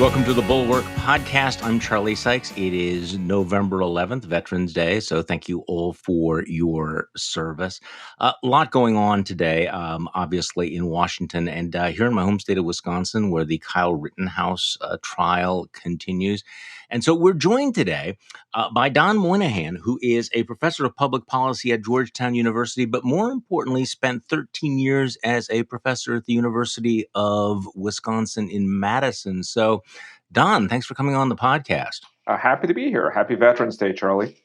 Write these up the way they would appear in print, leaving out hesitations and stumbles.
Welcome to the Bulwark podcast. I'm Charlie Sykes. It is November 11th, Veterans Day. So thank you all for your service. A lot going on today, obviously in Washington and here in my home state of Wisconsin, where the Kyle Rittenhouse trial continues. And so we're joined today by Don Moynihan, who is a professor of public policy at Georgetown University, but more importantly, spent 13 years as a professor at the University of Wisconsin in Madison. So Don, thanks for coming on the podcast. Happy to be here. Happy Veterans Day, Charlie.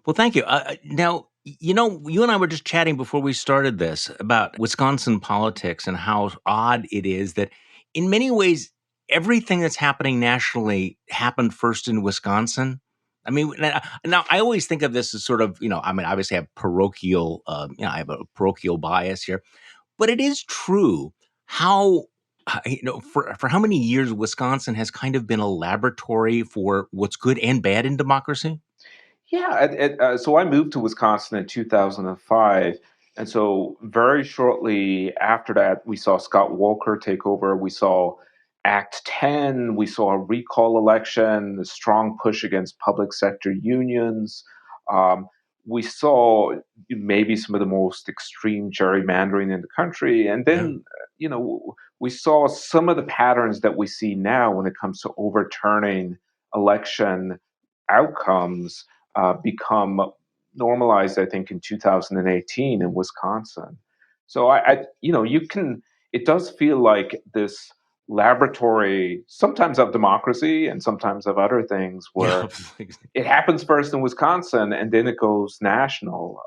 Well, thank you. Now, you and I were just chatting before we started this about Wisconsin politics and how odd it is that in many ways, everything that's happening nationally happened first in Wisconsin. I mean, now I always think of this as sort of, obviously I have I have a parochial bias here, but it is true how for how many years Wisconsin has kind of been a laboratory for what's good and bad in democracy. Yeah. So I moved to Wisconsin in 2005. And so very shortly after that, we saw Scott Walker take over. We saw Act 10. We saw a recall election, a strong push against public sector unions. We saw maybe some of the most extreme gerrymandering in the country. And then, we saw some of the patterns that we see now when it comes to overturning election outcomes become normalized, I think, in 2018 in Wisconsin. So it does feel like this laboratory, sometimes of democracy and sometimes of other things, where it happens first in Wisconsin and then it goes national.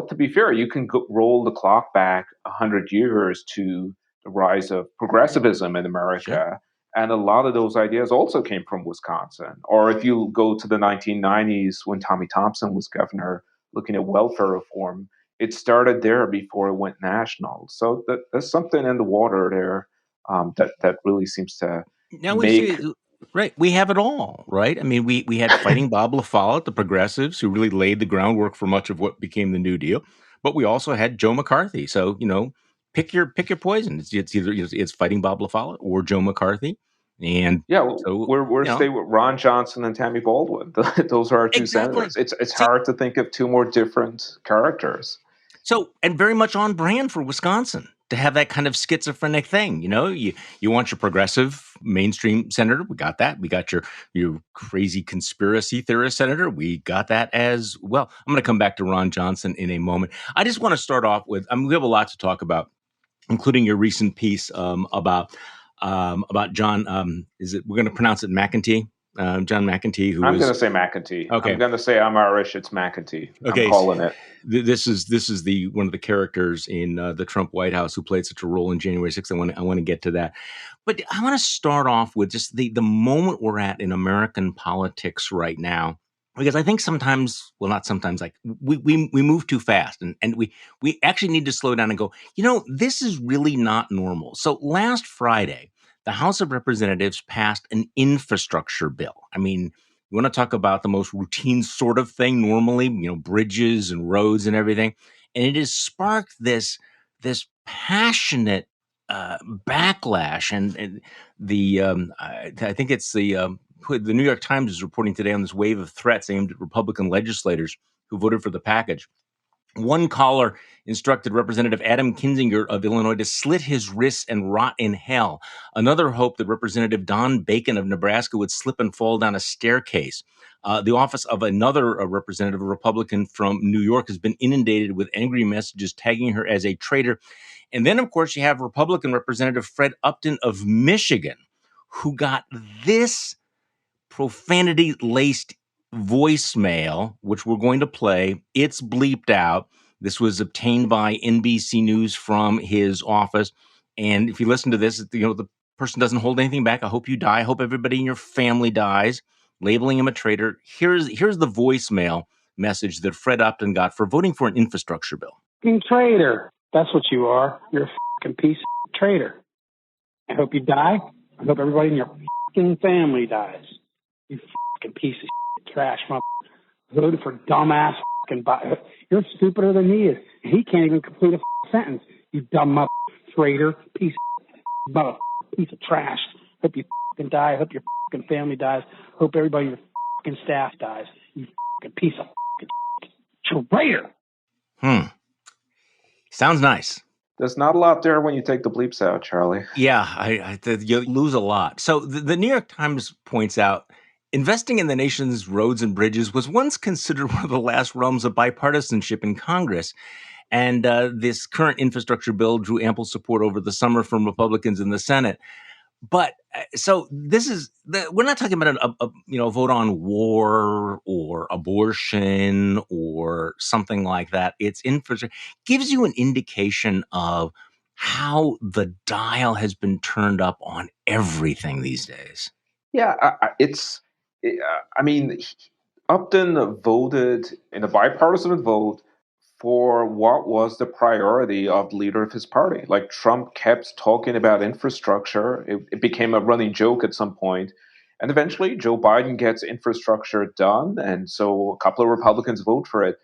To be fair, you can roll the clock back 100 years to the rise of progressivism in America. Sure. And a lot of those ideas also came from Wisconsin. Or if you go to the 1990s when Tommy Thompson was governor looking at welfare reform, it started there before it went national. So there's something in the water there that really seems to Right. We have it all, right? I mean, we had Fighting Bob LaFollette, the progressives, who really laid the groundwork for much of what became the New Deal. But we also had Joe McCarthy. So, pick your poison. It's either it's Fighting Bob LaFollette or Joe McCarthy. And we're stay with Ron Johnson and Tammy Baldwin. Those are our two senators. It's hard to think of two more different characters. So, and very much on brand for Wisconsin to have that kind of schizophrenic thing. You want your progressive mainstream senator. We got that. We got your crazy conspiracy theorist senator. We got that as well. I'm going to come back to Ron Johnson in a moment. I just want to start off with, we have a lot to talk about, including your recent piece about John. We're going to pronounce it McEntee? John McEntee, I'm going to say McEntee. Okay. I'm going to say I'm Irish. It's McEntee. Okay. I'm calling it. This is the one of the characters in the Trump White House who played such a role in January 6th. I want to get to that, but I want to start off with just the moment we're at in American politics right now, because I think sometimes, well, not sometimes, like we move too fast, and we actually need to slow down and go. This is really not normal. So last Friday, the House of Representatives passed an infrastructure bill. I mean, you want to talk about the most routine sort of thing normally, bridges and roads and everything. And it has sparked this passionate backlash. And I think it's the New York Times is reporting today on this wave of threats aimed at Republican legislators who voted for the package. One caller instructed Representative Adam Kinzinger of Illinois to slit his wrists and rot in hell. Another hoped that Representative Don Bacon of Nebraska would slip and fall down a staircase. The office of another representative, a Republican from New York, has been inundated with angry messages tagging her as a traitor. And then, of course, you have Republican Representative Fred Upton of Michigan, who got this profanity-laced voicemail, which we're going to play. It's bleeped out. This was obtained by NBC News from his office. And if you listen to this, the person doesn't hold anything back. I hope you die. I hope everybody in your family dies. Labeling him a traitor. Here's the voicemail message that Fred Upton got for voting for an infrastructure bill. Traitor. That's what you are. You're a fucking piece of traitor. I hope you die. I hope everybody in your fucking family dies. You fucking piece of shit, trash mother. Voted for dumbass fucking. You're stupider than he is. He can't even complete a sentence. You dumb mother, traitor, piece of mother, piece of trash. Hope you fucking die. Hope your fucking family dies. Hope everybody in your fucking staff dies. You fucking piece of fucking traitor. Sounds nice. There's not a lot there when you take the bleeps out, Charlie. Yeah, you lose a lot. So the New York Times points out investing in the nation's roads and bridges was once considered one of the last realms of bipartisanship in Congress. And this current infrastructure bill drew ample support over the summer from Republicans in the Senate. But so this is we're not talking about a vote on war or abortion or something like that. It's infrastructure. Gives you an indication of how the dial has been turned up on everything these days. Yeah, I mean, Upton voted in a bipartisan vote for what was the priority of the leader of his party. Like Trump kept talking about infrastructure. It became a running joke at some point. And eventually Joe Biden gets infrastructure done. And so a couple of Republicans vote for it.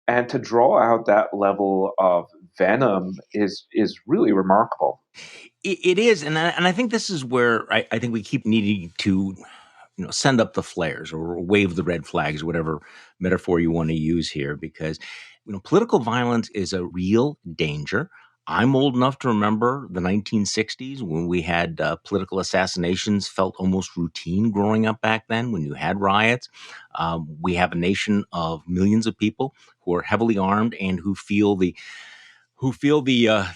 And to draw out that level of venom is really remarkable. It is, and I think this is where I think we keep needing to send up the flares or wave the red flags, whatever metaphor you want to use here, because political violence is a real danger. I'm old enough to remember the 1960s when we had political assassinations felt almost routine growing up back then when you had riots. We have a nation of millions of people who are heavily armed and who feel the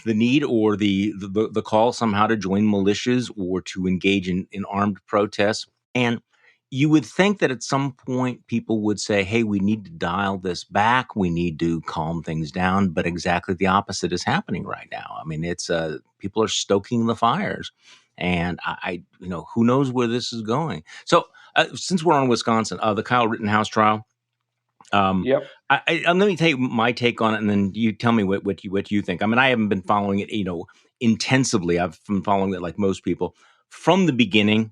need or the call somehow to join militias or to engage in armed protests. And you would think that at some point people would say, hey, we need to dial this back. We need to calm things down. But exactly the opposite is happening right now. I mean, it's people are stoking the fires. And who knows where this is going. So since we're on Wisconsin, the Kyle Rittenhouse trial, um, Yep. let me tell you my take on it, and then you tell me what you think. I mean, I haven't been following it, intensively. I've been following it like most people from the beginning.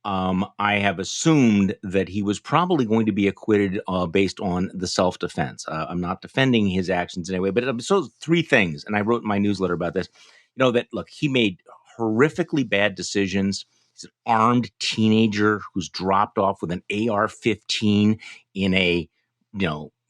I have assumed that he was probably going to be acquitted based on the self defense. I'm not defending his actions in any way, but so three things, and I wrote in my newsletter about this. That look, he made horrifically bad decisions. He's an armed teenager who's dropped off with an AR-15 in a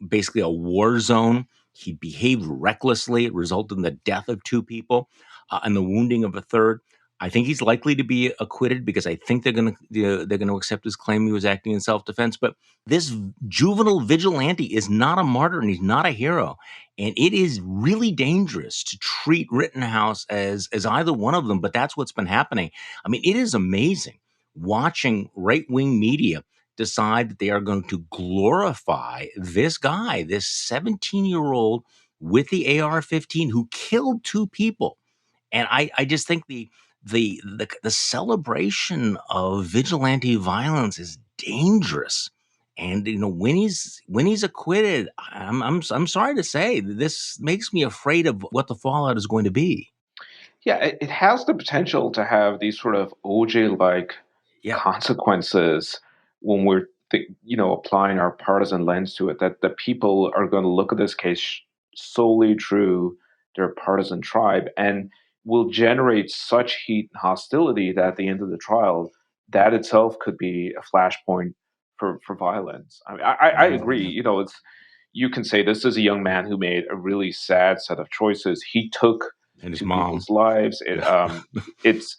basically a war zone. He behaved recklessly. It resulted in the death of two people and the wounding of a third. I think he's likely to be acquitted because I think they're going to accept his claim he was acting in self-defense. But this juvenile vigilante is not a martyr and he's not a hero. And it is really dangerous to treat Rittenhouse as either one of them. But that's what's been happening. I mean, it is amazing watching right-wing media decide that they are going to glorify this guy, this 17-year-old with the AR-15 who killed two people. And I just think the celebration of vigilante violence is dangerous. And when he's acquitted, I'm sorry to say this makes me afraid of what the fallout is going to be. Yeah, it has the potential to have these sort of OJ-like Yeah. consequences when we're applying our partisan lens to it. That people are going to look at this case solely through their partisan tribe and will generate such heat and hostility that at the end of the trial, that itself could be a flashpoint for violence. I mean, I agree. It's you can say this is a young man who made a really sad set of choices. He took And his two mom. people's lives. It's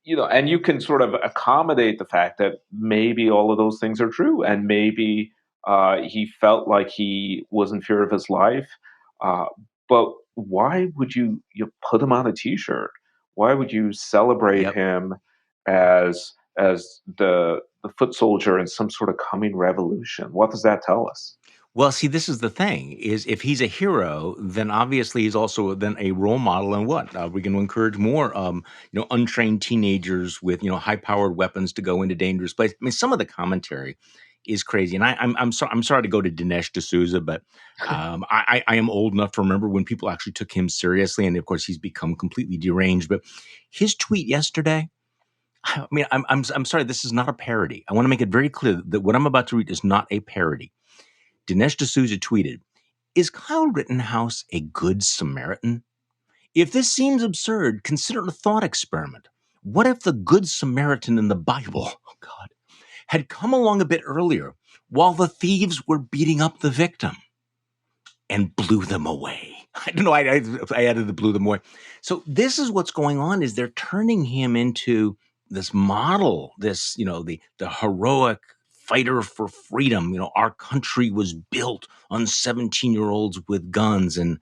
and you can sort of accommodate the fact that maybe all of those things are true, and maybe he felt like he was in fear of his life. Uh, but why would you put him on a T-shirt? Why would you celebrate Yep. him as the foot soldier in some sort of coming revolution? What does that tell us? Well, see, this is the thing: is if he's a hero, then obviously he's also then a role model. And what we're going to encourage more, untrained teenagers with high-powered weapons to go into dangerous places. I mean, some of the commentary is crazy, and I'm sorry to go to Dinesh D'Souza, but I am old enough to remember when people actually took him seriously, and of course he's become completely deranged. But his tweet yesterday. I mean, I'm sorry. This is not a parody. I want to make it very clear that what I'm about to read is not a parody. Dinesh D'Souza tweeted, "Is Kyle Rittenhouse a good Samaritan? If this seems absurd, consider a thought experiment. What if the Good Samaritan in the Bible, oh God, had come along a bit earlier while the thieves were beating up the victim and blew them away? I don't know. I added the blew them away. So this is what's going on: is they're turning him into this model, this the heroic fighter for freedom. Our country was built on 17-year-olds with guns, and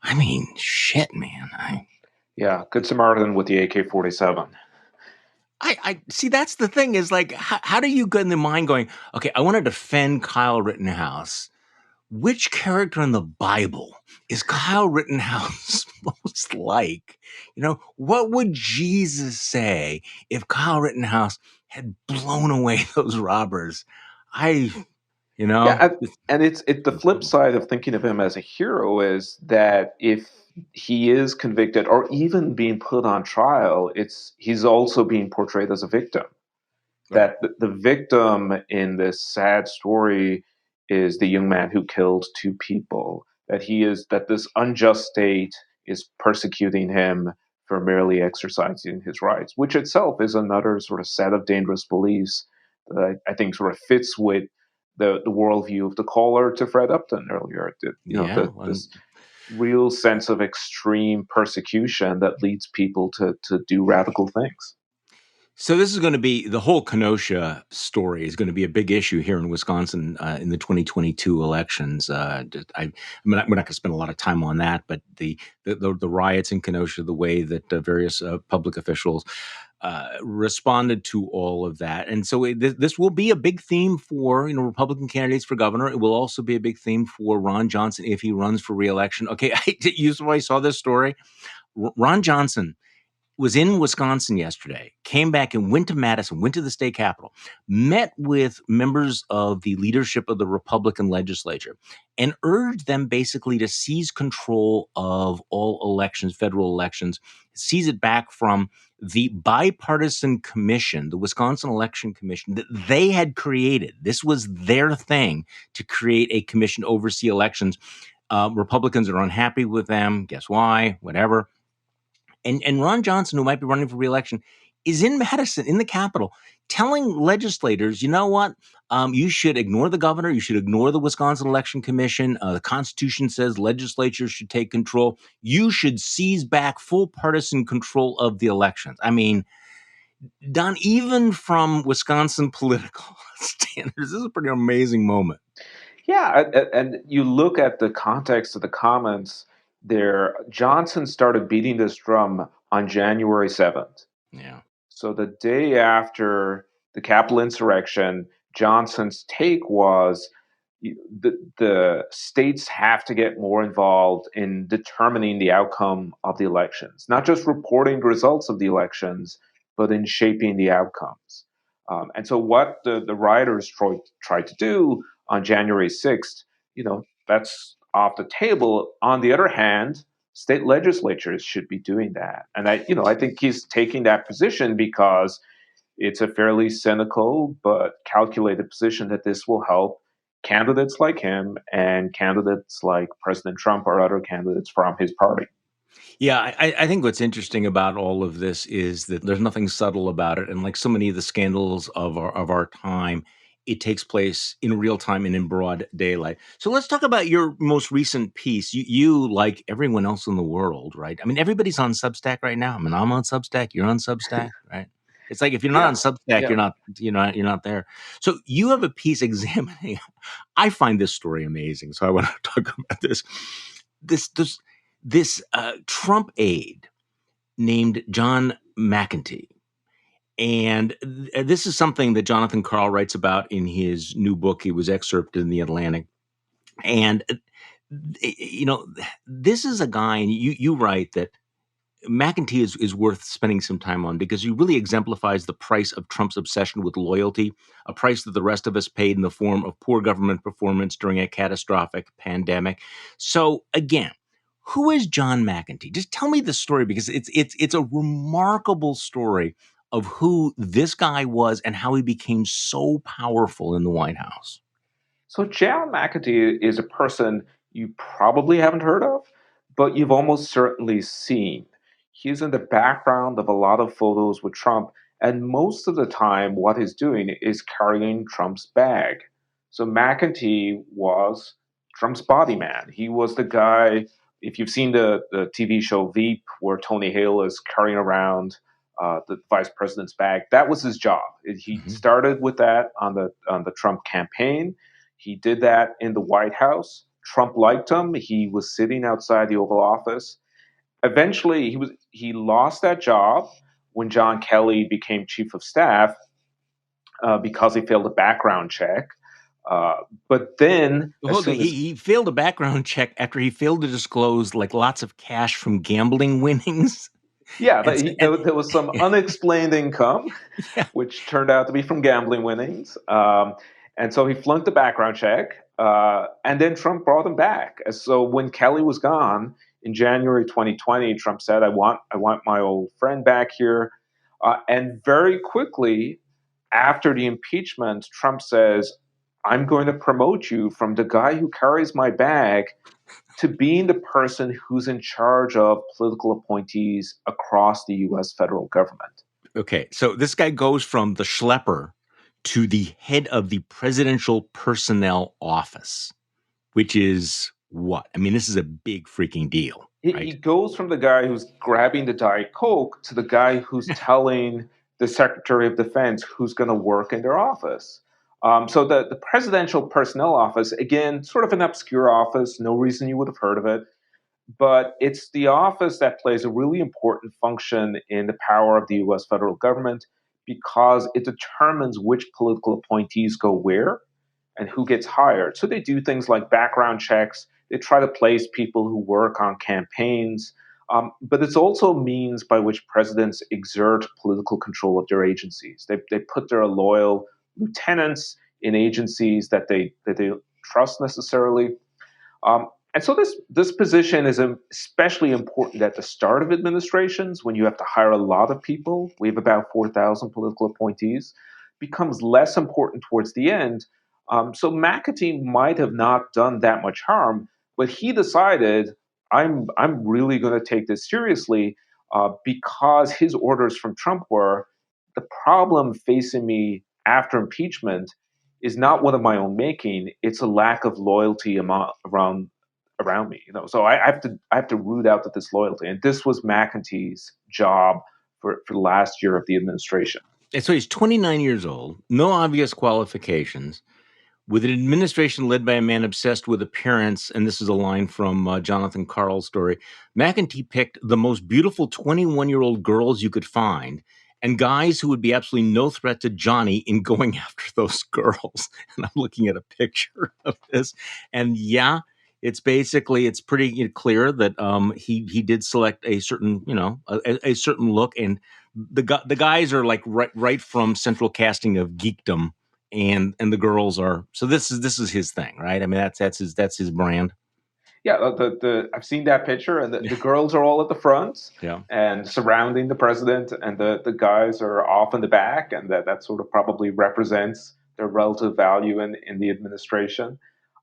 I mean, shit, man. Yeah, Good Samaritan with the AK-47. I see. That's the thing is like, how do you get in the mind going, okay, I want to defend Kyle Rittenhouse. Which character in the Bible is Kyle Rittenhouse most like? What would Jesus say if Kyle Rittenhouse had blown away those robbers? I, you know, Yeah, and it's the flip side of thinking of him as a hero is that if he is convicted or even being put on trial, he's also being portrayed as a victim. right. That the victim in this sad story is the young man who killed two people. That this unjust state is persecuting him for merely exercising his rights, which itself is another sort of set of dangerous beliefs that I think sort of fits with the worldview of the caller to Fred Upton earlier. Yeah. This real sense of extreme persecution that leads people to do radical things. So this is going to be the whole Kenosha story is going to be a big issue here in Wisconsin in the 2022 elections. We're not going to spend a lot of time on that, but the riots in Kenosha, the way that various public officials responded to all of that, and so this will be a big theme for Republican candidates for governor. It will also be a big theme for Ron Johnson if he runs for re-election. Okay, I saw this story. Ron Johnson was in Wisconsin yesterday, came back and went to Madison, went to the state capitol, met with members of the leadership of the Republican legislature, and urged them basically to seize control of all elections, federal elections, seize it back from the bipartisan commission, the Wisconsin Election Commission that they had created. This was their thing, to create a commission to oversee elections. Republicans are unhappy with them. Guess why? Whatever. And Ron Johnson, who might be running for re-election, is in Madison, in the Capitol, telling legislators, you know what? You should ignore the governor. You should ignore the Wisconsin Election Commission. The Constitution says legislatures should take control. You should seize back full partisan control of the elections. I mean, Don, even from Wisconsin political standards, this is a pretty amazing moment. Yeah, and you look at the context of the comments there. Johnson started beating this drum on January 7th. Yeah. So the day after the Capitol insurrection, Johnson's take was the states have to get more involved in determining the outcome of the elections, not just reporting the results of the elections, but in shaping the outcomes. And so, what the rioters tried to do on January 6th, that's off the table. On the other hand, state legislatures should be doing that. And I think he's taking that position because it's a fairly cynical but calculated position that this will help candidates like him and candidates like President Trump or other candidates from his party. Yeah, I think what's interesting about all of this is that there's nothing subtle about it, and like so many of the scandals of our time, it takes place in real time and in broad daylight. So let's talk about your most recent piece. You like everyone else in the world, right? I mean, everybody's on Substack right now. I mean, I'm on Substack. You're on Substack, right? It's like if you're not on Yeah, Substack, yeah. you're not there. So you have a piece examining. I find this story amazing, so I want to talk about this. This Trump aide named John McEntee. And this is something that Jonathan Karl writes about in his new book. He was excerpted in the Atlantic. And, you know, this is a guy, and you write that McEntee is worth spending some time on because he really exemplifies the price of Trump's obsession with loyalty, a price that the rest of us paid in the form of poor government performance during a catastrophic pandemic. So again, who is John McEntee? Just tell me the story because it's a remarkable story of who this guy was and how he became so powerful in the White House. So John McAtee is a person you probably haven't heard of, but you've almost certainly seen. He's in the background of a lot of photos with Trump. And most of the time, what he's doing is carrying Trump's bag. So McEntee was Trump's body man. He was the guy, if you've seen the TV show Veep, where Tony Hale is carrying around the vice president's bag, that was his job. He Mhm. started with that on the Trump campaign. He did that in the White House. Trump liked him. He was sitting outside the Oval Office. Eventually, he lost that job when John Kelly became chief of staff because he failed a background check. Uh, but then, as Hold on, soon as he failed a background check after he failed to disclose like lots of cash from gambling winnings. yeah, And, there was some unexplained income, yeah, which turned out to be from gambling winnings. And so he flunked the background check, and then Trump brought him back. So when Kelly was gone in January 2020, Trump said, I want my old friend back here." And very quickly after the impeachment, Trump says, "I'm going to promote you from the guy who carries my bag to being the person who's in charge of political appointees across the US federal government." okay. So this guy goes from the schlepper to the head of the presidential personnel office, which is what? I mean, this is a big freaking deal, He right? goes from the guy who's grabbing the Diet Coke to the guy who's telling the Secretary of Defense who's going to work in their office. So the Presidential Personnel Office, again, sort of an obscure office, no reason you would have heard of it, but it's the office that plays a really important function in the power of the US federal government because it determines which political appointees go where and who gets hired. So they do things like background checks. They try to place people who work on campaigns. But it's also a means by which presidents exert political control of their agencies. They put their loyal lieutenants in agencies that they don't trust necessarily. And so this position is especially important at the start of administrations when you have to hire a lot of people. We have about 4,000 political appointees. Becomes less important towards the end. So McAtee might have not done that much harm, but he decided I'm really going to take this seriously because his orders from Trump were the problem facing me after impeachment is not one of my own making. It's a lack of loyalty around me. So I have to root out the disloyalty, and this was McEntee's job for the last year of the administration. And so he's 29 years old, no obvious qualifications, with an administration led by a man obsessed with appearance. And this is a line from Jonathan Karl's story. McEntee picked the most beautiful 21-year-old girls you could find and guys who would be absolutely no threat to Johnny in going after those girls. And I'm looking at a picture of this. And yeah, it's pretty clear that he did select a certain, a certain look. And the guys are like right from central casting of geekdom, and the girls are. So this is his thing, right? I mean, that's his brand. Yeah, the I've seen that picture, and the girls are all at the front Yeah. and surrounding the president, and the guys are off in the back, and that sort of probably represents their relative value in the administration.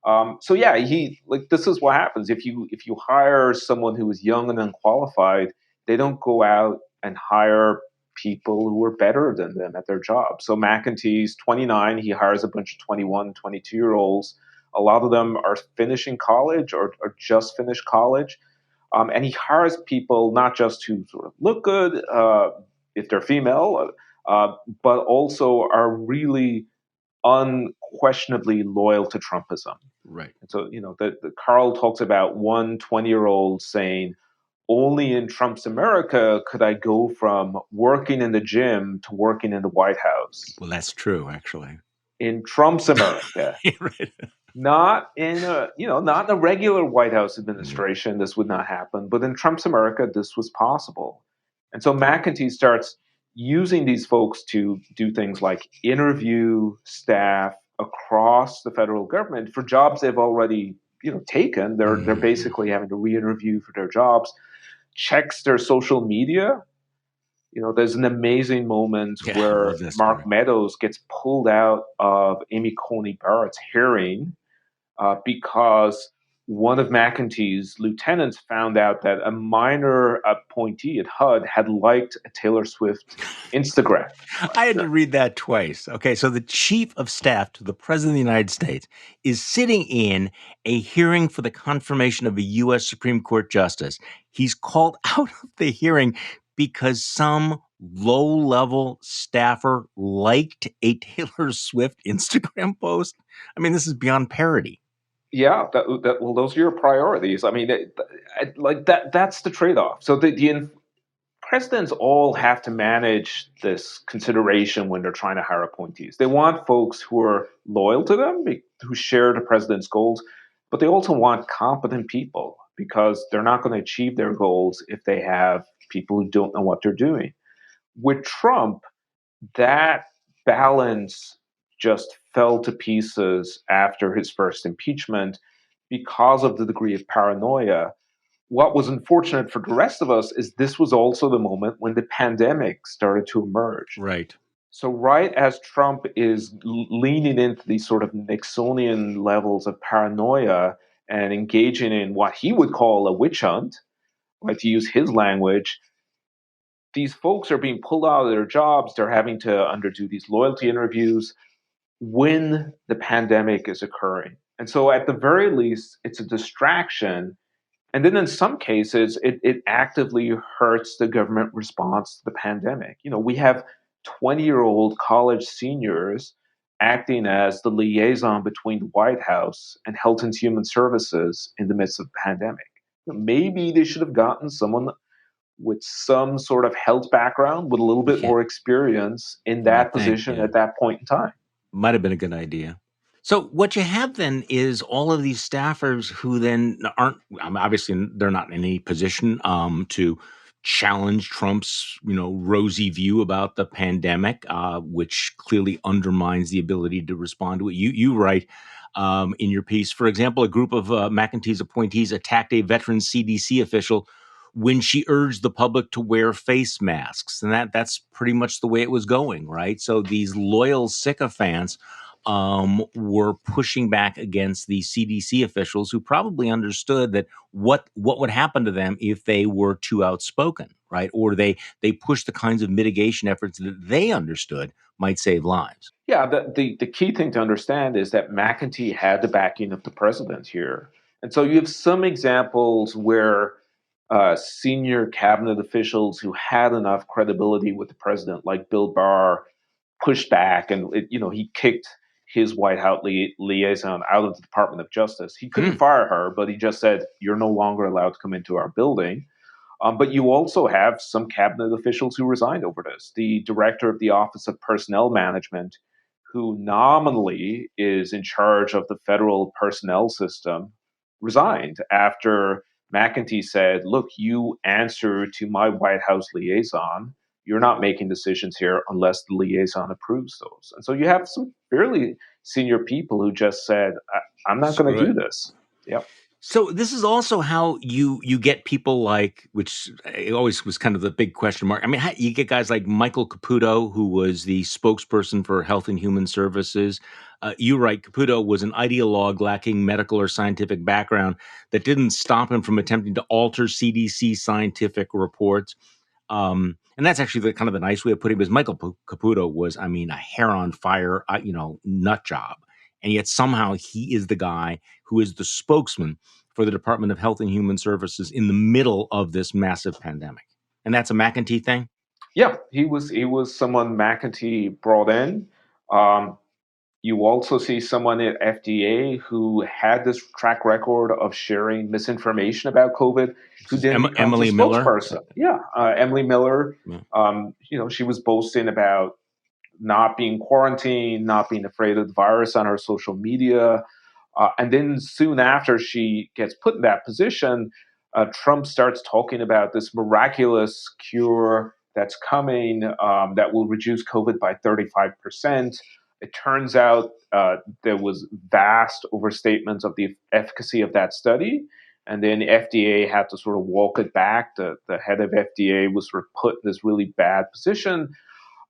So yeah, he like this is what happens if you hire someone who is young and unqualified, they don't go out and hire people who are better than them at their job. So McEntee's 29, he hires a bunch of 21, 22-year olds. A lot of them are finishing college or just finished college. And he hires people not just who sort of look good if they're female, but also are really unquestionably loyal to Trumpism. Right. And so, the Carl talks about one 20-year-old saying, only in Trump's America could I go from working in the gym to working in the White House. Well, that's true, actually. In Trump's America, Right. not in not in a regular White House Yeah. administration, this would not happen. But in Trump's America, this was possible. And so McEntee starts using these folks to do things like interview staff across the federal government for jobs they've already taken. They're Mhm. basically having to re-interview for their jobs. Checks their social media. There's an amazing moment Yeah, I love where that story. Mark Meadows gets pulled out of Amy Coney Barrett's hearing because one of McEntee's lieutenants found out that a minor appointee at HUD had liked a Taylor Swift Instagram. I had to read that twice. Okay, so the chief of staff to the president of the United States is sitting in a hearing for the confirmation of a U.S. Supreme Court justice. He's called out of the hearing because some low-level staffer liked a Taylor Swift Instagram post. I mean, this is beyond parody. Yeah, well, those are your priorities. I mean, like that's the trade-off. So the presidents all have to manage this consideration when they're trying to hire appointees. They want folks who are loyal to them, who share the president's goals, but they also want competent people because they're not going to achieve their goals if they have people who don't know what they're doing. With Trump, that balance just fell to pieces after his first impeachment because of the degree of paranoia. What was unfortunate for the rest of us is this was also the moment when the pandemic started to emerge. Right. So, right as Trump is leaning into these sort of Nixonian levels of paranoia and engaging in what he would call a witch hunt, right, to use his language, these folks are being pulled out of their jobs. They're having to underdo these loyalty interviews when the pandemic is occurring. And so, at the very least, it's a distraction. And then in some cases, it actively hurts the government response to the pandemic. You know, we have 20-year-old college seniors acting as the liaison between the White House and Health and Human Services in the midst of the pandemic. Maybe they should have gotten someone with some sort of health background, with a little bit Yeah, more experience in you that might think, position yeah. at that point in time. Might have been a good idea. So what you have then is all of these staffers who then aren't, I mean, obviously they're not in any position to challenge Trump's, rosy view about the pandemic, which clearly undermines the ability to respond to it. You write in your piece, for example, a group of McEntee's appointees attacked a veteran CDC official when she urged the public to wear face masks, and that's pretty much the way it was going, right? So these loyal sycophants were pushing back against the CDC officials who probably understood that what would happen to them if they were too outspoken, right? Or they pushed the kinds of mitigation efforts that they understood might save lives. Yeah, the key thing to understand is that McEntee had the backing of the president here. And so you have some examples where senior cabinet officials who had enough credibility with the president, like Bill Barr, pushed back and he kicked his White House liaison out of the Department of Justice. He couldn't fire her, but he just said, "You're no longer allowed to come into our building." But you also have some cabinet officials who resigned over this. The director of the Office of Personnel Management, who nominally is in charge of the federal personnel system, resigned after McEntee said, "Look, you answer to my White House liaison. You're not making decisions here unless the liaison approves those." And so you have some fairly senior people who just said, "I'm not going to Screw do it. this." Yep. So this is also how you get people like, which it always was kind of the big question mark. I mean, you get guys like Michael Caputo, who was the spokesperson for Health and Human Services. You write, Caputo was an ideologue lacking medical or scientific background that didn't stop him from attempting to alter CDC scientific reports. And that's actually the kind of the nice way of putting it, because Michael Caputo was, I mean, a hair on fire, nut job. And yet somehow he is the guy who is the spokesman for the Department of Health and Human Services in the middle of this massive pandemic. And that's a McEntee thing? Yeah, he was someone McEntee brought in. Um, you also see someone at FDA who had this track record of sharing misinformation about COVID, This who is then becomes a Emily Miller. spokesperson. Yeah, Emily Miller. Yeah. She was boasting about not being quarantined, not being afraid of the virus on her social media. And then soon after she gets put in that position, Trump starts talking about this miraculous cure that's coming that will reduce COVID by 35%. It turns out there was vast overstatements of the efficacy of that study. And then FDA had to sort of walk it back. The head of FDA was sort of put in this really bad position.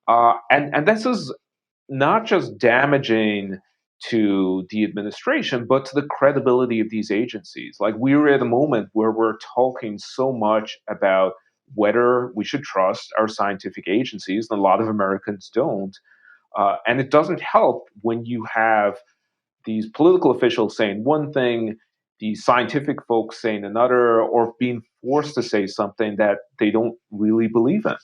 And this is not just damaging to the administration, but to the credibility of these agencies. Like we're at a moment where we're talking so much about whether we should trust our scientific agencies, and a lot of Americans don't. And it doesn't help when you have these political officials saying one thing, the scientific folks saying another, or being forced to say something that they don't really believe in.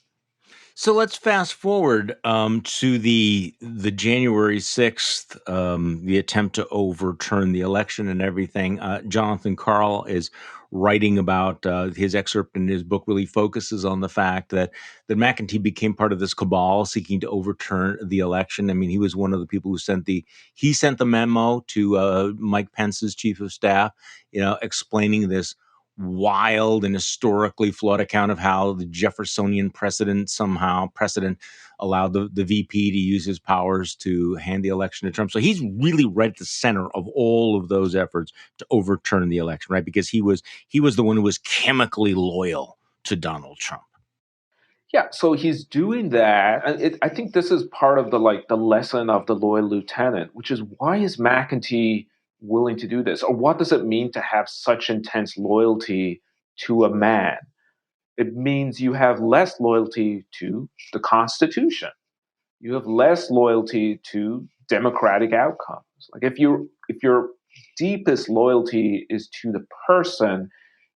So let's fast forward to the January 6th, the attempt to overturn the election and everything. Jonathan Karl is writing about his excerpt in his book really focuses on the fact that McEntee became part of this cabal seeking to overturn the election. I mean, he was one of the people who sent the memo to Mike Pence's chief of staff, explaining this wild and historically flawed account of how the Jeffersonian precedent allowed the VP to use his powers to hand the election to Trump. So he's really right at the center of all of those efforts to overturn the election, right? Because he was the one who was chemically loyal to Donald Trump. Yeah, so he's doing that, and I think this is part of the lesson of the loyal lieutenant, which is why is McEntee willing to do this, or what does it mean to have such intense loyalty to a man? It means you have less loyalty to the Constitution. You have less loyalty to democratic outcomes. Like if your deepest loyalty is to the person,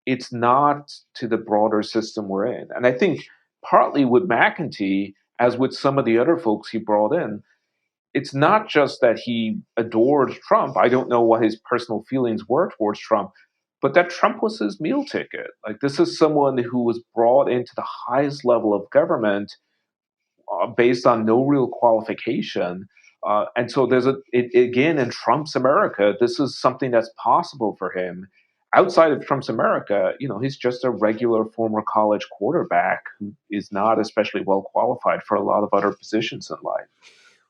it's not to the broader system we're in. And I think partly with McEntee, as with some of the other folks he brought in, it's not just that he adored Trump. I don't know what his personal feelings were towards Trump, but that Trump was his meal ticket. Like this is someone who was brought into the highest level of government based on no real qualification. And so again, in Trump's America, this is something that's possible for him. Outside of Trump's America, he's just a regular former college quarterback who is not especially well qualified for a lot of other positions in life.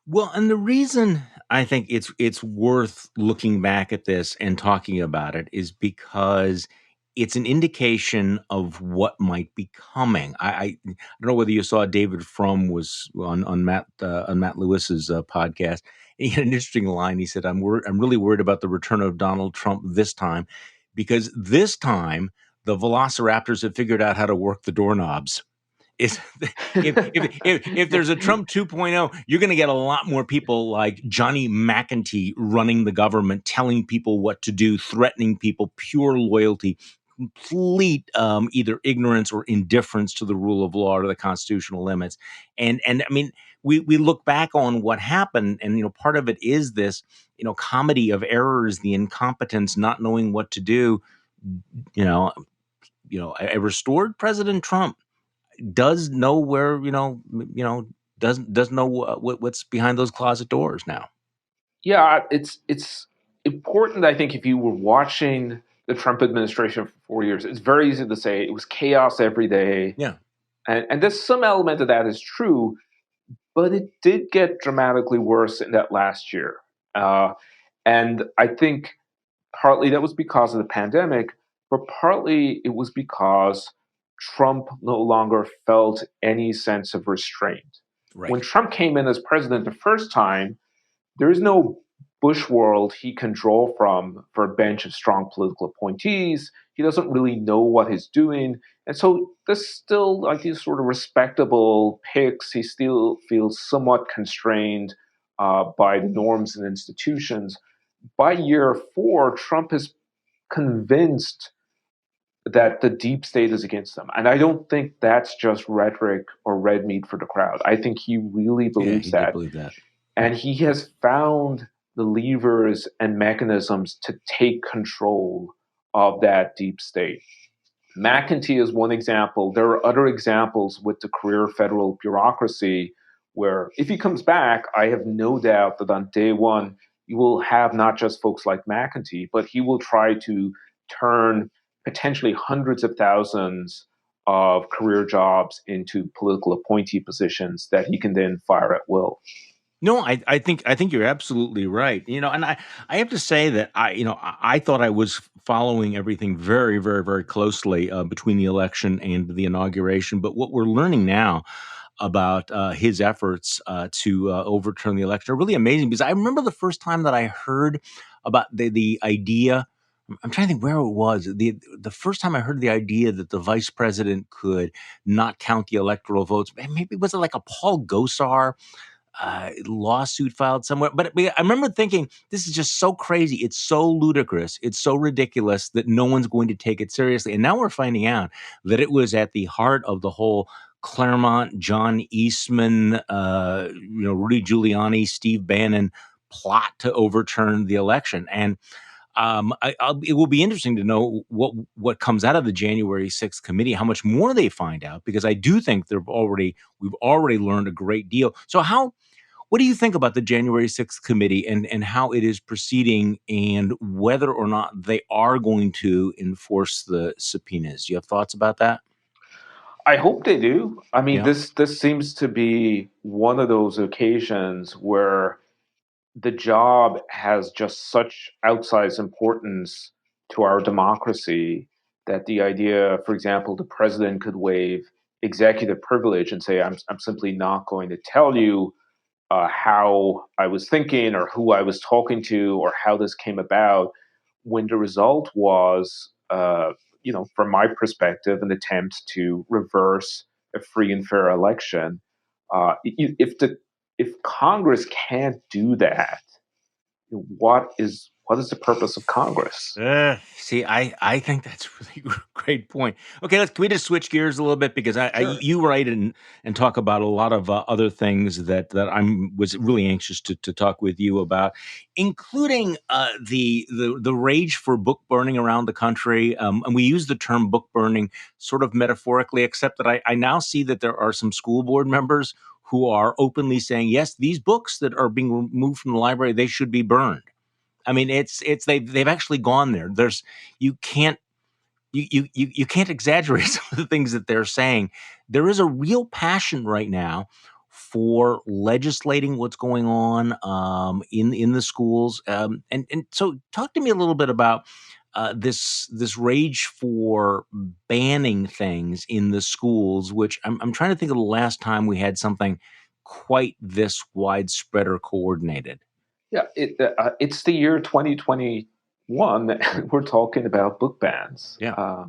Well, and the reason I think it's worth looking back at this and talking about it is because it's an indication of what might be coming. I don't know whether you saw David Frum was on Matt Lewis's podcast. He had an interesting line. He said, I'm really worried about the return of Donald Trump this time because this time the Velociraptors have figured out how to work the doorknobs. Is if there's a Trump 2.0, you're going to get a lot more people like Johnny McEntee running the government, telling people what to do, threatening people, pure loyalty, complete either ignorance or indifference to the rule of law or the constitutional limits. And I mean, we look back on what happened, and part of it is this comedy of errors, the incompetence, not knowing what to do. A restored President Trump does know where does know what's behind those closet doors now. Yeah, it's important. I think if you were watching the Trump administration for 4 years, it's very easy to say it was chaos every day. Yeah, and there's some element of that is true, but it did get dramatically worse in that last year. And I think partly that was because of the pandemic, but partly it was because Trump no longer felt any sense of restraint. right. When Trump came in as president the first time, there is no Bush world he can draw from for a bench of strong political appointees. He doesn't really know what he's doing. And so there's still like these sort of respectable picks. He still feels somewhat constrained by the norms and institutions. By year 4, Trump is convinced that the deep state is against them. And I don't think that's just rhetoric or red meat for the crowd. I think he really believes he that. did believe that. And he has found the levers and mechanisms to take control of that deep state. McEntee is one example. There are other examples with the career federal bureaucracy where if he comes back, I have no doubt that on day one, you will have not just folks like McEntee, but he will try to turn potentially hundreds of thousands of career jobs into political appointee positions that he can then fire at will. No, I think you're absolutely right. And I have to say that I thought I was following everything very, very, very closely between the election and the inauguration. But what we're learning now, about his efforts to overturn the election are really amazing, because I remember the first time that I heard about the idea. I'm trying to think where it was. The first time I heard the idea that the vice president could not count the electoral votes, maybe was it like a Paul Gosar lawsuit filed somewhere? But I remember thinking, this is just so crazy. It's so ludicrous. It's so ridiculous that no one's going to take it seriously. And now we're finding out that it was at the heart of the whole Claremont, John Eastman, Rudy Giuliani, Steve Bannon plot to overturn the election. And it will be interesting to know what comes out of the January 6th committee, how much more they find out, because I do think we've already learned a great deal. So what do you think about the January 6th committee and how it is proceeding, and whether or not they are going to enforce the subpoenas? Do you have thoughts about that? I hope they do. I mean, Yeah. this seems to be one of those occasions where the job has just such outsized importance to our democracy that the idea, for example, the president could waive executive privilege and say, I'm simply not going to tell you how I was thinking or who I was talking to or how this came about, when the result was, from my perspective, an attempt to reverse a free and fair election. If Congress can't do that, what is the purpose of Congress? See, I think that's a really great point. Okay, can we just switch gears a little bit, because Sure. you write and talk about a lot of other things that was really anxious to talk with you about, including the rage for book burning around the country. And we use the term book burning sort of metaphorically, except that I now see that there are some school board members who are openly saying, yes, these books that are being removed from the library, they should be burned. I mean, they've actually gone there. You can't you can't exaggerate some of the things that they're saying. There is a real passion right now for legislating what's going on in the schools. And so, talk to me a little bit about this rage for banning things in the schools, which I'm trying to think of the last time we had something quite this widespread or coordinated. Yeah, it's the year 2021. We're talking about book bans. Yeah.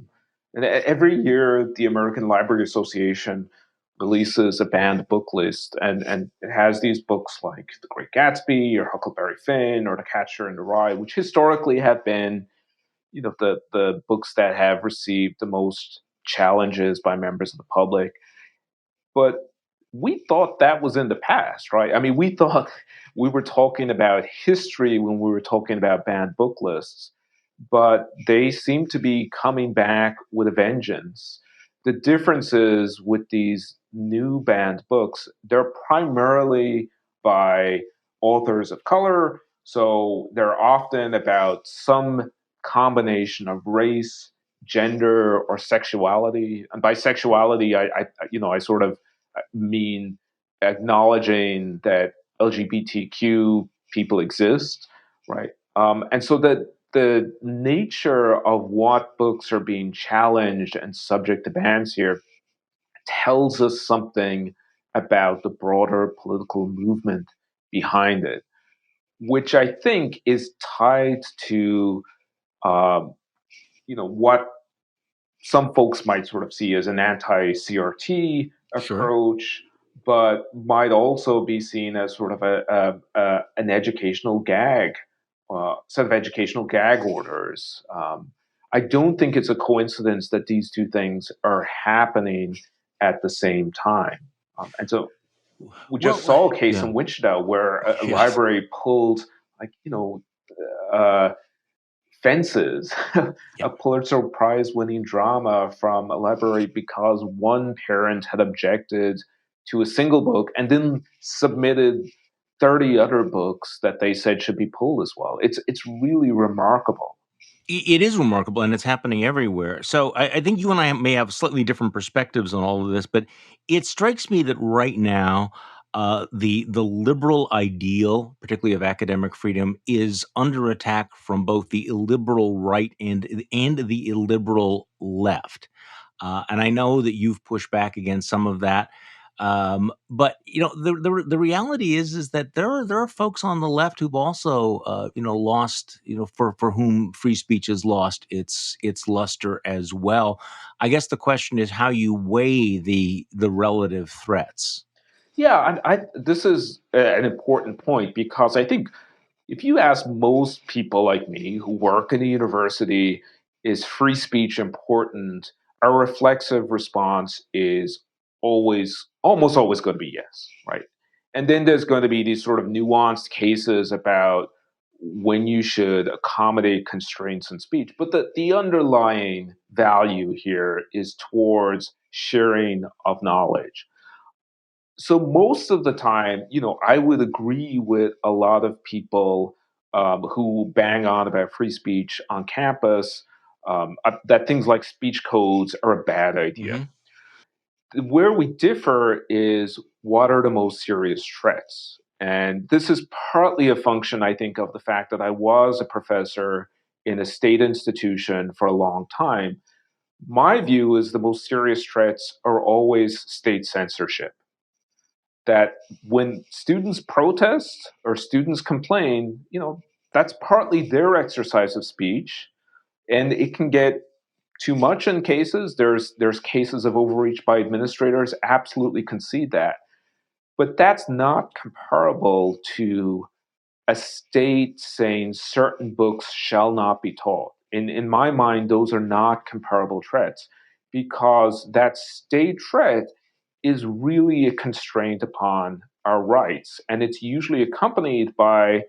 And every year, the American Library Association releases a banned book list, and it has these books like The Great Gatsby or Huckleberry Finn or The Catcher in the Rye, which historically have been, the books that have received the most challenges by members of the public. But we thought that was in the past, right? I mean, we thought we were talking about history when we were talking about banned book lists, but they seem to be coming back with a vengeance. The difference is with these new banned books, they're primarily by authors of color. So they're often about some combination of race, gender, or sexuality. And by sexuality, I sort of mean acknowledging that LGBTQ people exist, right? And so that the nature of what books are being challenged and subject to bans here tells us something about the broader political movement behind it, which I think is tied to, um, what some folks might sort of see as an anti-CRT Sure. approach, but might also be seen as sort of an educational gag, set of educational gag orders. I don't think it's a coincidence that these two things are happening at the same time. And so we just Well, saw a case yeah. in Wichita where a Yes. library pulled, like, uh, Fences, Yeah. a Pulitzer Prize winning drama from a library because one parent had objected to a single book and then submitted 30 other books that they said should be pulled as well. It's really remarkable. It is remarkable, and it's happening everywhere. So I think you and I may have slightly different perspectives on all of this, but it strikes me that right now, the liberal ideal, particularly of academic freedom, is under attack from both the illiberal right and the illiberal left. And I know that you've pushed back against some of that. But the reality is that there are folks on the left who've also lost, for whom free speech has lost its luster as well. I guess the question is how you weigh the relative threats. Yeah, this is an important point because I think if you ask most people like me who work in a university, is free speech important? A reflexive response is almost always going to be yes, right? And then there's going to be these sort of nuanced cases about when you should accommodate constraints in speech. But the underlying value here is towards sharing of knowledge. So most of the time, I would agree with a lot of people who bang on about free speech on campus, that things like speech codes are a bad idea. Where we differ is what are the most serious threats. And this is partly a function, I think, of the fact that I was a professor in a state institution for a long time. My view is the most serious threats are always state censorship. That when students protest or students complain, that's partly their exercise of speech, and it can get too much in cases. There's cases of overreach by administrators, absolutely concede that. But that's not comparable to a state saying certain books shall not be taught. In my mind, those are not comparable threats because that state threat is really a constraint upon our rights. And it's usually accompanied by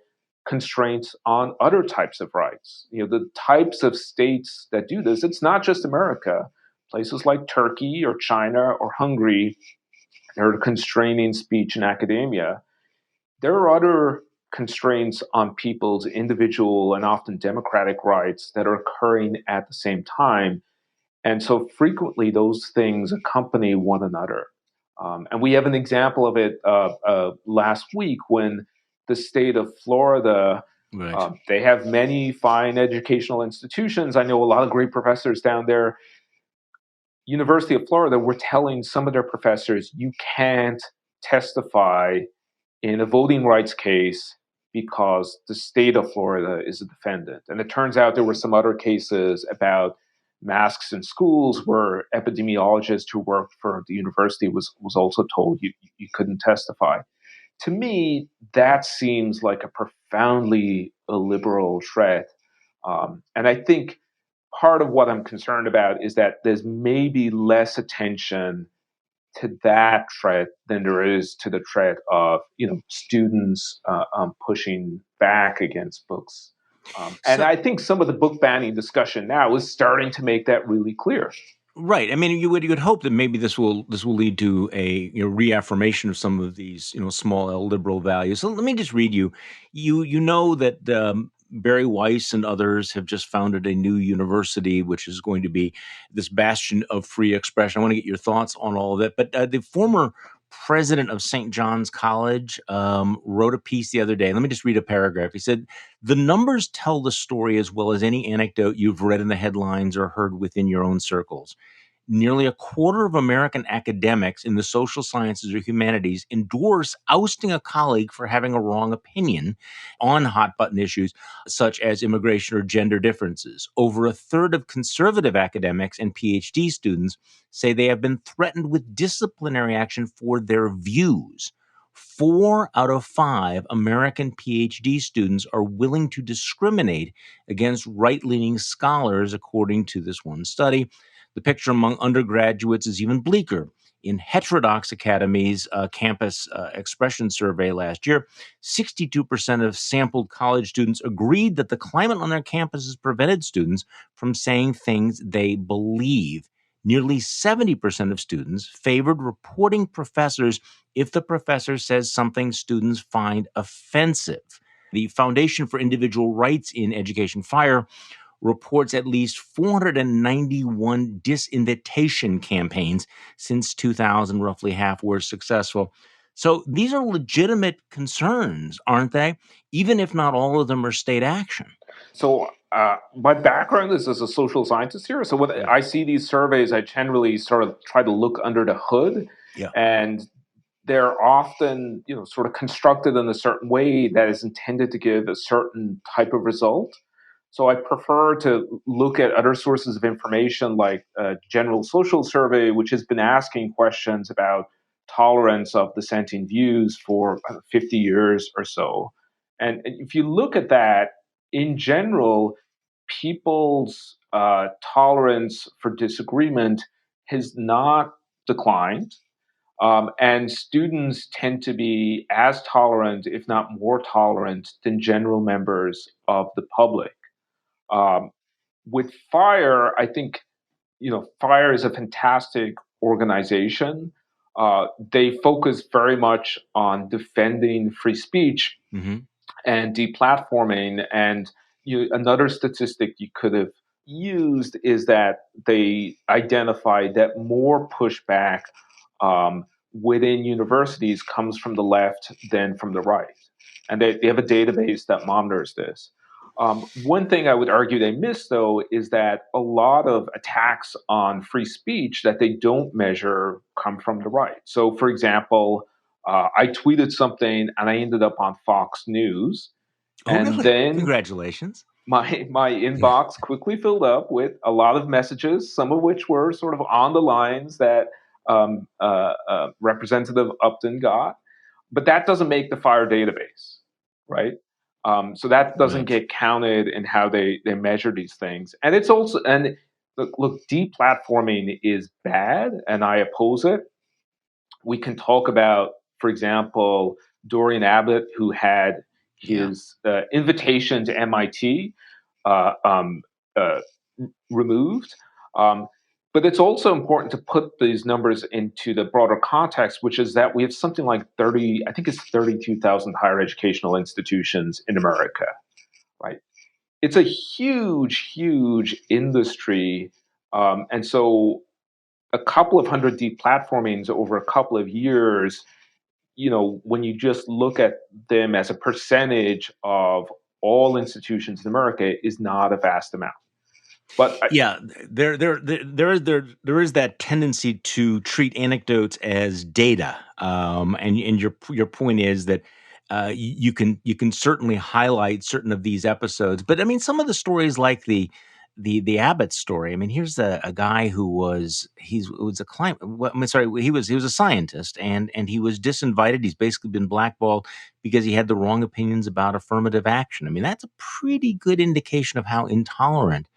constraints on other types of rights. The types of states that do this, it's not just America. Places like Turkey or China or Hungary, they're constraining speech in academia. There are other constraints on people's individual and often democratic rights that are occurring at the same time. And so frequently those things accompany one another. And we have an example of it last week when the state of Florida, Right. they have many fine educational institutions. I know a lot of great professors down there. University of Florida were telling some of their professors, you can't testify in a voting rights case because the state of Florida is a defendant. And it turns out there were some other cases about masks in schools where epidemiologists who worked for the university was also told you couldn't testify. To me, that seems like a profoundly illiberal threat. And I think part of what I'm concerned about is that there's maybe less attention to that threat than there is to the threat of students pushing back against books. And So I think some of the book banning discussion now is starting to make that really clear. right. I mean, you would hope that maybe this will lead to a reaffirmation of some of these small L liberal values. So let me just read you. You know that Barry Weiss and others have just founded a new university, which is going to be this bastion of free expression. I want to get your thoughts on all of that. But the former president of St. John's College wrote a piece the other day. Let me just read a paragraph. He said, "The numbers tell the story as well as any anecdote you've read in the headlines or heard within your own circles. Nearly a quarter of American academics in the social sciences or humanities endorse ousting a colleague for having a wrong opinion on hot button issues such as immigration or gender differences. Over a third of conservative academics and PhD students say they have been threatened with disciplinary action for their views. 4 out of 5 American PhD students are willing to discriminate against right leaning scholars, according to this one study. The picture among undergraduates is even bleaker. In Heterodox Academy's campus expression survey last year, 62% of sampled college students agreed that the climate on their campuses prevented students from saying things they believe. Nearly 70% of students favored reporting professors if the professor says something students find offensive. The Foundation for Individual Rights in Education, FIRE, reports at least 491 disinvitation campaigns since 2000. Roughly half were successful. So these are legitimate concerns, aren't they? Even if not all of them are state action. So my background is as a social scientist here. So when Yeah. I see these surveys, I generally sort of try to look under the hood. Yeah. And they're often, sort of constructed in a certain way that is intended to give a certain type of result. So I prefer to look at other sources of information like General Social Survey, which has been asking questions about tolerance of dissenting views for 50 years or so. And if you look at that, in general, people's tolerance for disagreement has not declined. And students tend to be as tolerant, if not more tolerant, than general members of the public. Um, with FIRE, I think FIRE is a fantastic organization. They focus very much on defending free speech Mm-hmm. and deplatforming. And another statistic you could have used is that they identified that more pushback um, within universities comes from the left than from the right. And they have a database that monitors this. One thing I would argue they miss, though, is that a lot of attacks on free speech that they don't measure come from the right. So, for example, I tweeted something and I ended up on Fox News. Oh, And really? then Congratulations. my inbox quickly filled up with a lot of messages, some of which were sort of on the lines that Representative Upton got. But that doesn't make the FIRE database, right? So that doesn't Right. get counted in how they measure these things. And it's also, and look, deplatforming is bad, and I oppose it. We can talk about, for example, Dorian Abbott, who had Yeah. his invitation to MIT uh, um, uh, removed. But it's also important to put these numbers into the broader context, which is that we have something like 30, I think it's 32,000 higher educational institutions in America, right? It's a huge, huge industry. And so a couple of hundred deplatformings over a couple of years, when you just look at them as a percentage of all institutions in America, is not a vast amount. But Yeah, there is that tendency to treat anecdotes as data, and your point is that you can certainly highlight certain of these episodes, but I mean some of the stories like the Abbott story. I mean, here's a guy who was a climate. Well, I mean, sorry, he was a scientist, and he was disinvited. He's basically been blackballed because he had the wrong opinions about affirmative action. I mean, that's a pretty good indication of how intolerant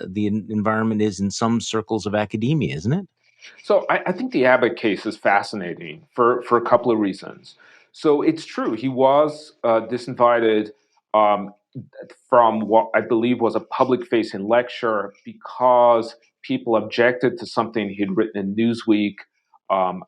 the environment is in some circles of academia, isn't it? So I think the Abbott case is fascinating for a couple of reasons. So it's true, he was disinvited um, from what I believe was a public facing lecture because people objected to something he'd written in Newsweek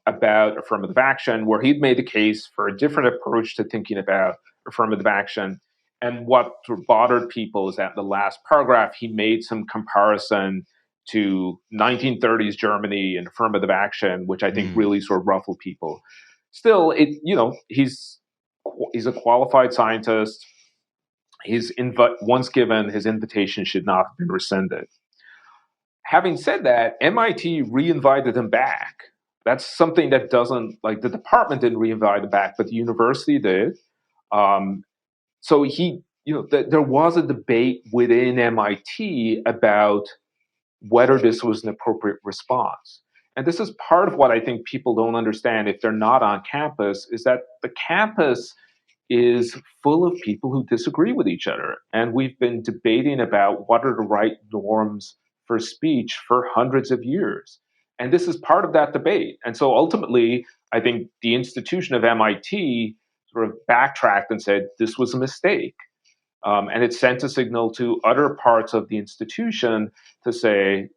about affirmative action, where he'd made the case for a different approach to thinking about affirmative action. And what sort of bothered people is that in the last paragraph, he made some comparison to 1930s Germany and affirmative action, which I think Mm. really sort of ruffled people. Still, he's a qualified scientist. Once given, his invitation should not have been rescinded. Having said that, MIT re-invited him back. That's something that doesn't, like, the department didn't re-invite him back, but the university did. Um, so there was a debate within MIT about whether this was an appropriate response. And this is part of what I think people don't understand if they're not on campus, is that the campus is full of people who disagree with each other. And we've been debating about what are the right norms for speech for hundreds of years. And this is part of that debate. And so ultimately, I think the institution of MIT sort of backtracked and said this was a mistake. And it sent a signal to other parts of the institution to say,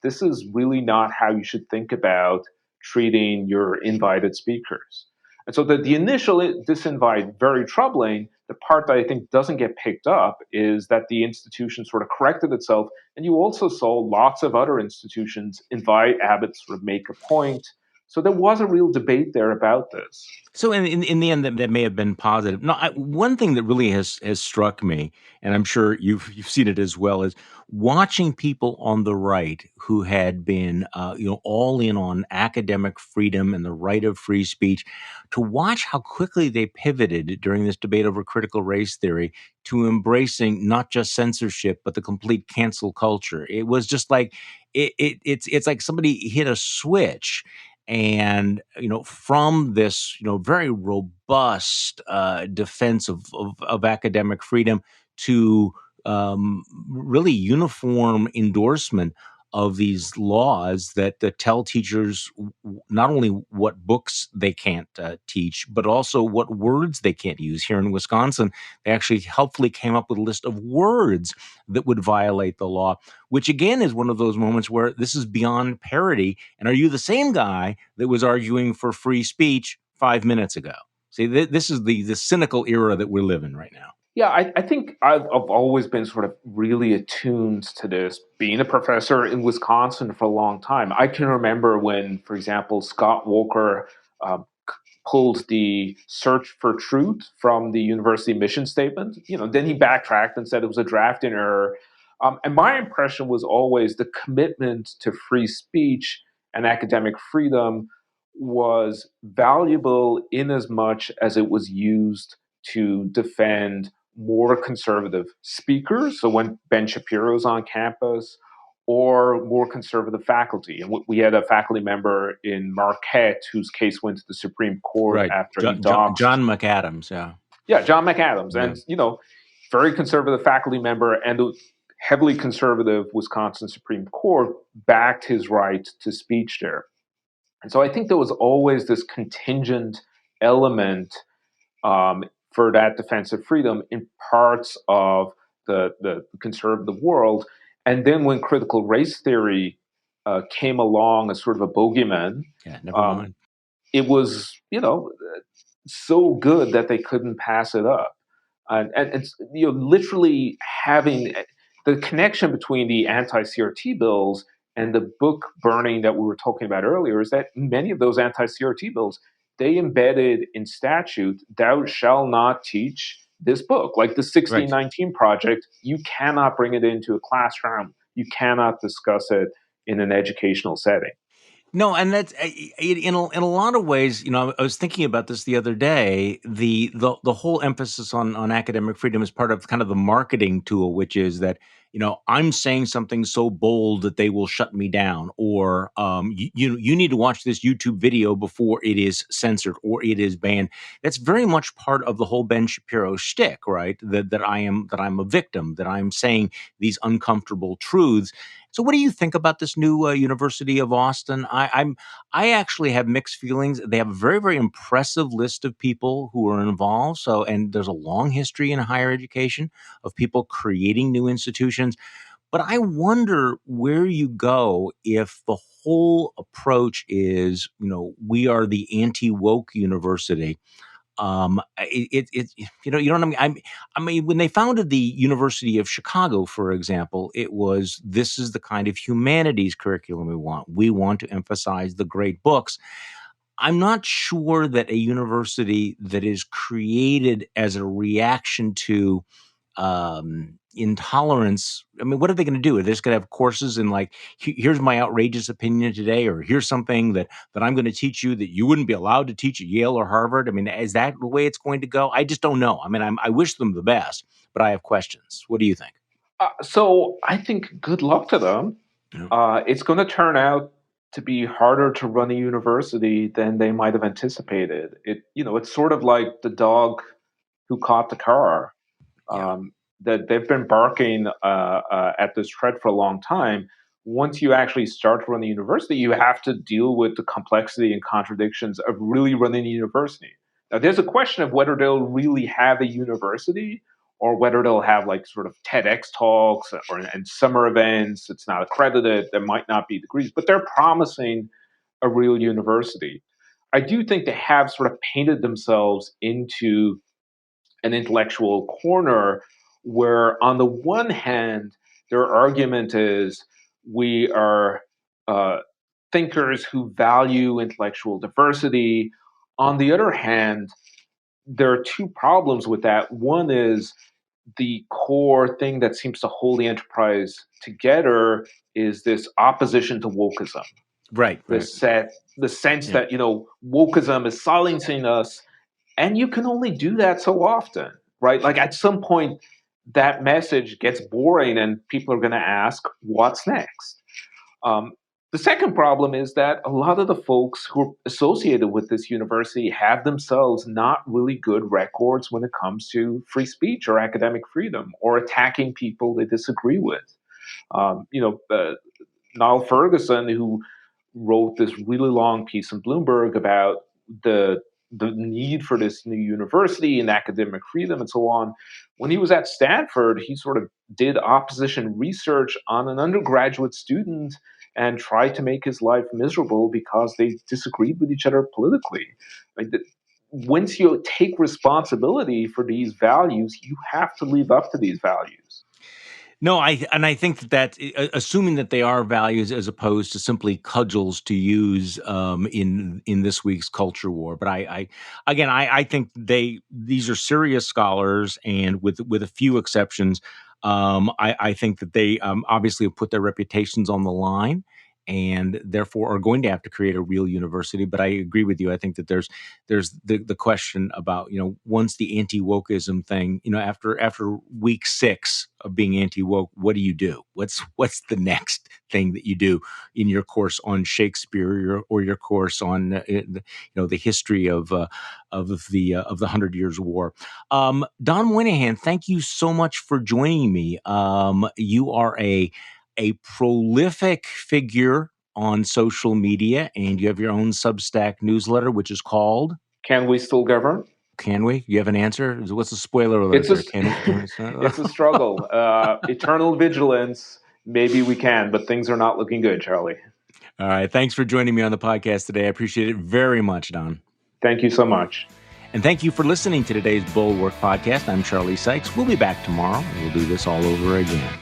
this is really not how you should think about treating your invited speakers. And so the initial disinvite, very troubling. The part that I think doesn't get picked up is that the institution sort of corrected itself. And you also saw lots of other institutions invite Abbott to sort of make a point, So there was a real debate there about this. So in the end, that may have been positive. No, one thing that really has struck me, and I'm sure you've seen it as well, is watching people on the right who had been all in on academic freedom and the right of free speech, to watch how quickly they pivoted during this debate over critical race theory to embracing not just censorship but the complete cancel culture. It was just like it's like somebody hit a switch, and from this very robust defense of academic freedom to really uniform endorsement of these laws that tell teachers not only what books they can't teach, but also what words they can't use. Here in Wisconsin, they actually helpfully came up with a list of words that would violate the law, which again is one of those moments where this is beyond parody. And are you the same guy that was arguing for free speech 5 minutes ago? See, this is the cynical era that we're living right now. Yeah, I think I've always been sort of really attuned to this, being a professor in Wisconsin for a long time. I can remember when, for example, Scott Walker pulled the search for truth from the university mission statement. Then he backtracked and said it was a drafting error. And my impression was always the commitment to free speech and academic freedom was valuable in as much as it was used to defend more conservative speakers. So when Ben Shapiro's on campus, or more conservative faculty. And we had a faculty member in Marquette whose case went to the Supreme Court Right. after he John doxed. McAdams. Yeah. Yeah, John McAdams. Yeah. And, very conservative faculty member, and the heavily conservative Wisconsin Supreme Court backed his right to speech there. And so I think there was always this contingent element for that defense of freedom in parts of the conservative world. And then when critical race theory came along as sort of a bogeyman, Yeah. Never mind. it was, so good that they couldn't pass it up. And it's, literally having the connection between the anti-CRT bills and the book burning that we were talking about earlier is that many of those anti-CRT bills, they embedded in statute, thou shall not teach this book. Like the Right. 1619 project, you cannot bring it into a classroom. You cannot discuss it in an educational setting. No, and that's in a lot of ways. I was thinking about this the other day. The whole emphasis on academic freedom is part of kind of the marketing tool, which is that I'm saying something so bold that they will shut me down, or you need to watch this YouTube video before it is censored or it is banned. That's very much part of the whole Ben Shapiro shtick, right? That I'm a victim, that I'm saying these uncomfortable truths. So, what do you think about this new University of Austin? I actually have mixed feelings. They have a very, very impressive list of people who are involved. So, and there's a long history in higher education of people creating new institutions. But I wonder where you go if the whole approach is, we are the anti-woke university. You know what I mean. I mean, when they founded the University of Chicago, for example, it was, this is the kind of humanities curriculum we want. We want to emphasize the great books. I'm not sure that a university that is created as a reaction to intolerance. I mean, what are they going to do? Are they just going to have courses in like, here's my outrageous opinion today, or here's something that I'm going to teach you that you wouldn't be allowed to teach at Yale or Harvard? I mean, is that the way it's going to go? I just don't know. I mean, I wish them the best, but I have questions. What do you think? So I think good luck to them. Yeah. It's going to turn out to be harder to run a university than they might have anticipated. It's sort of like the dog who caught the car. Yeah. That they've been barking at this tread for a long time. Once you actually start to run the university, you have to deal with the complexity and contradictions of really running a university. Now, there's a question of whether they'll really have a university or whether they'll have like sort of TEDx talks and summer events. It's not accredited. There might not be degrees, but they're promising a real university. I do think they have sort of painted themselves into an intellectual corner where, on the one hand, their argument is we are uh, thinkers who value intellectual diversity. On the other hand, there are two problems with that. One is the core thing that seems to hold the enterprise together is this opposition to wokeism. Right. The sense that, wokeism is silencing us, and you can only do that so often, right? Like at some point, that message gets boring, and people are going to ask, "What's next?" Um, the second problem is that a lot of the folks who are associated with this university have themselves not really good records when it comes to free speech or academic freedom or attacking people they disagree with. Um, you know, uh, Niall Ferguson, who wrote this really long piece in Bloomberg about the the need for this new university and academic freedom and so on. When he was at Stanford, he sort of did opposition research on an undergraduate student and tried to make his life miserable because they disagreed with each other politically. Like once you take responsibility for these values, you have to live up to these values. No, I think that assuming that they are values as opposed to simply cudgels to use in this week's culture war. But I think these are serious scholars, and with a few exceptions, I think that they obviously have put their reputations on the line, and therefore are going to have to create a real university. But I agree with you. I think that there's the question about, once the anti-wokeism thing, after week 6 of being anti-woke, what do you do? What's the next thing that you do in your course on Shakespeare or your course on the history of the 100 Years' War? Don Moynihan, thank you so much for joining me. You are a prolific figure on social media, and you have your own Substack newsletter, which is called Can we still govern? Can we? You have an answer? What's the spoiler alert there? It's a struggle. Eternal vigilance. Maybe we can, but things are not looking good, Charlie. All right. Thanks for joining me on the podcast today. I appreciate it very much, Don. Thank you so much. And thank you for listening to today's Bulwark podcast. I'm Charlie Sykes. We'll be back tomorrow, and we'll do this all over again.